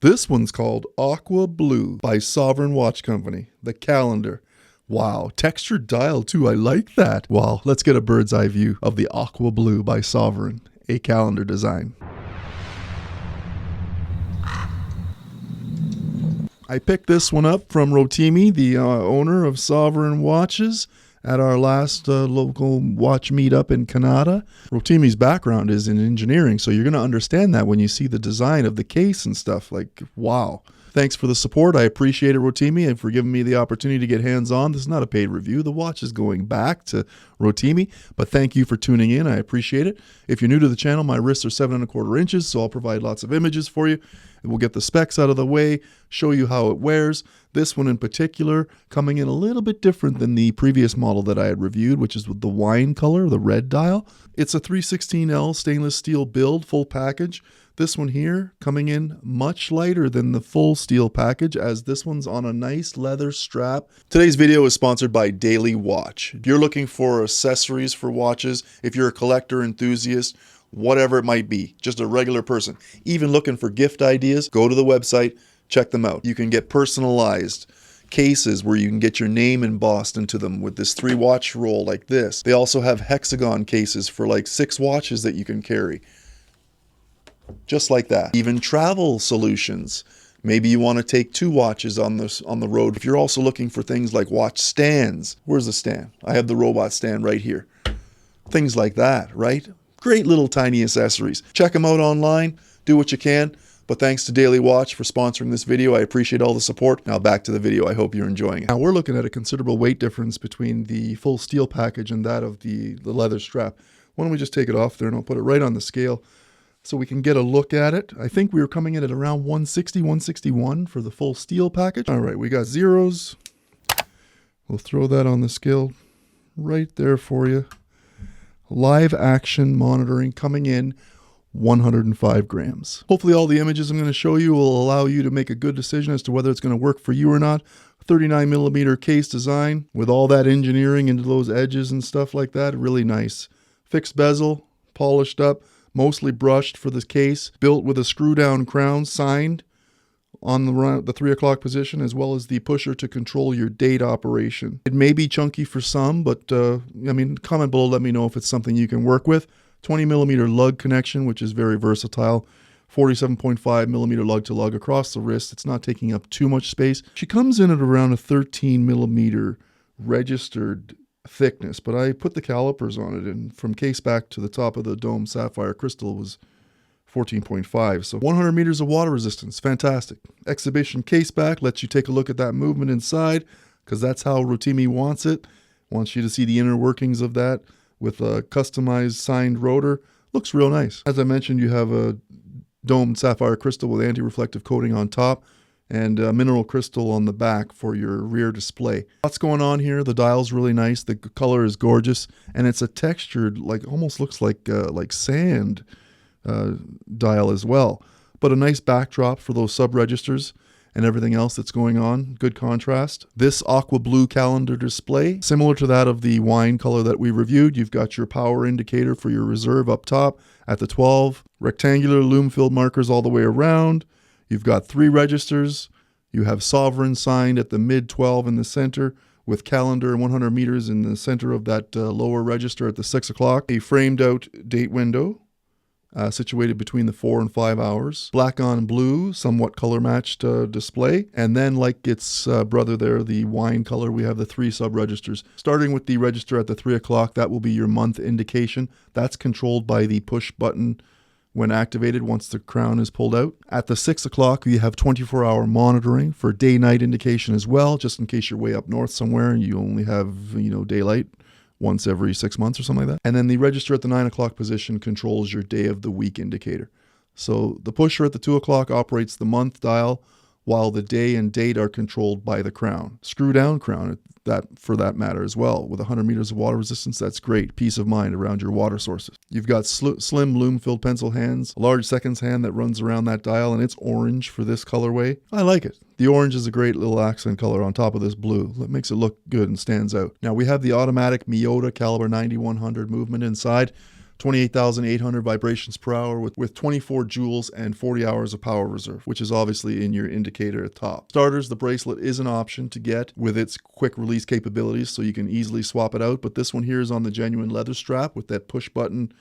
This one's called Aqua Blue by SOVRYGN Watch Company, the calendar. Wow, textured dial too, I like that. Wow, let's get a bird's eye view of the Aqua Blue by SOVRYGN, a calendar design. I picked this one up from Rotimi, the owner of SOVRYGN Watches, at our last local watch meetup in Canada. Rotimi's background is in engineering, so you're going to understand that when you see the design of the case and stuff. Like, wow. Thanks for the support. I appreciate it, Rotimi, and for giving me the opportunity to get hands-on. This is not a paid review. The watch is going back to Rotimi, but thank you for tuning in. I appreciate it. If you're new to the channel, my wrists are 7¼ inches, so I'll provide lots of images for you. We'll get the specs out of the way, show you how it wears. This one in particular coming in a little bit different than the previous model that I had reviewed, which is with the wine color, the red dial. It's a 316L stainless steel build, full package. This one here coming in much lighter than the full steel package, as this one's on a nice leather strap. Today's video is sponsored by Daily Watch. If you're looking for accessories for watches, if you're a collector, enthusiast, whatever it might be, just a regular person, even looking for gift ideas, go to the website, check them out. You can get personalized cases where you can get your name embossed into them with this 3-watch roll like this. They also have hexagon cases for like 6 watches that you can carry. Just like that. Even travel solutions. Maybe you want to take 2 watches on the road. If you're also looking for things like watch stands. Where's the stand? I have the robot stand right here. Things like that, right? Great little tiny accessories. Check them out online. Do what you can. But thanks to Daily Watch for sponsoring this video. I appreciate all the support. Now back to the video. I hope you're enjoying it. Now we're looking at a considerable weight difference between the full steel package and that of the leather strap. Why don't we just take it off there and I'll put it right on the scale so we can get a look at it. I think we were coming in at around 160, 161 for the full steel package. All right, we got zeros. We'll throw that on the scale right there for you. Live action monitoring coming in 105 grams. Hopefully all the images I'm going to show you will allow you to make a good decision as to whether it's going to work for you or not. 39mm case design with all that engineering into those edges and stuff like that. Really nice. Fixed bezel, polished up, mostly brushed for this case, built with a screw down crown, signed on the 3 o'clock position, as well as the pusher to control your date operation. It may be chunky for some, but I mean, comment below, let me know if it's something you can work with. 20mm lug connection, which is very versatile. 47.5mm lug to lug across the wrist. It's not taking up too much space. She comes in at around a 13mm registered thickness, but I put the calipers on it, and from case back to the top of the dome sapphire crystal was 14.5. So 100 meters of water resistance. Fantastic. Exhibition case back lets you take a look at that movement inside, because that's how Rotimi wants it. Wants you to see the inner workings of that with a customized signed rotor. Looks real nice. As I mentioned, you have a domed sapphire crystal with anti-reflective coating on top and a mineral crystal on the back for your rear display. Lots going on here. The dial's really nice. The color is gorgeous, and it's a textured, like almost looks like sand dial as well. But a nice backdrop for those sub-registers and everything else that's going on. Good contrast. This aqua blue calendar display, similar to that of the wine color that we reviewed. You've got your power indicator for your reserve up top at the 12. Rectangular lume-filled markers all the way around. You've got 3 registers. You have SOVRYGN signed at the mid-12 in the center, with calendar 100 meters in the center of that lower register at the 6 o'clock. A framed out date window situated between the 4 and 5 hours. Black on blue, somewhat color matched display. And then, like its brother there, the wine color, we have the 3 sub-registers. Starting with the register at the 3 o'clock, that will be your month indication. That's controlled by the push button when activated once the crown is pulled out. At the 6 o'clock, you have 24-hour monitoring for day-night indication as well, just in case you're way up north somewhere and you only have, daylight once every 6 months or something like that. And then the register at the 9 o'clock position controls your day of the week indicator. So the pusher at the 2 o'clock operates the month dial, while the day and date are controlled by the crown. Screw down crown, for that matter as well. With 100 meters of water resistance, that's great. Peace of mind around your water sources. You've got slim lume-filled pencil hands, a large seconds hand that runs around that dial, and it's orange for this colorway. I like it. The orange is a great little accent color on top of this blue. It makes it look good and stands out. Now we have the automatic MIYOTA caliber 9100 movement inside. 28,800 vibrations per hour with 24 joules and 40 hours of power reserve, which is obviously in your indicator at top. Starters, the bracelet is an option to get with its quick release capabilities, so you can easily swap it out. But this one here is on the genuine leather strap with that push button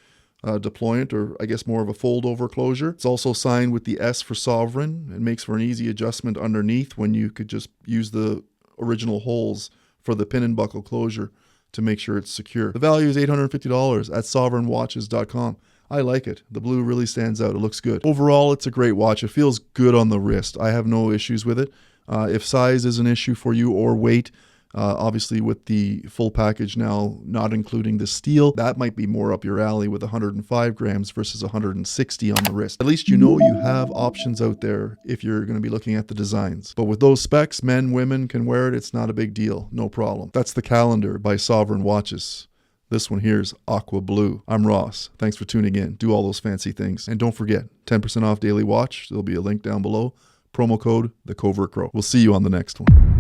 deployant, or I guess more of a fold over closure. It's also signed with the S for Sovereign. It makes for an easy adjustment underneath when you could just use the original holes for the pin and buckle closure to make sure it's secure. The value is $850 at SOVRYGNWatches.com. I like it. The blue really stands out. It looks good. Overall, it's a great watch. It feels good on the wrist. I have no issues with it. If size is an issue for you or weight, obviously with the full package now, not including the steel, that might be more up your alley with 105 grams versus 160 on the wrist. At least you know you have options out there if you're going to be looking at the designs. But with those specs, men, women can wear it. It's not a big deal. No problem. That's the Calendar by SOVRYGN Watches. This one here is Aqua Blue. I'm Ross. Thanks for tuning in. Do all those fancy things. And don't forget, 10% off daily watch. There'll be a link down below. Promo code TheCovertCrow. We'll see you on the next one.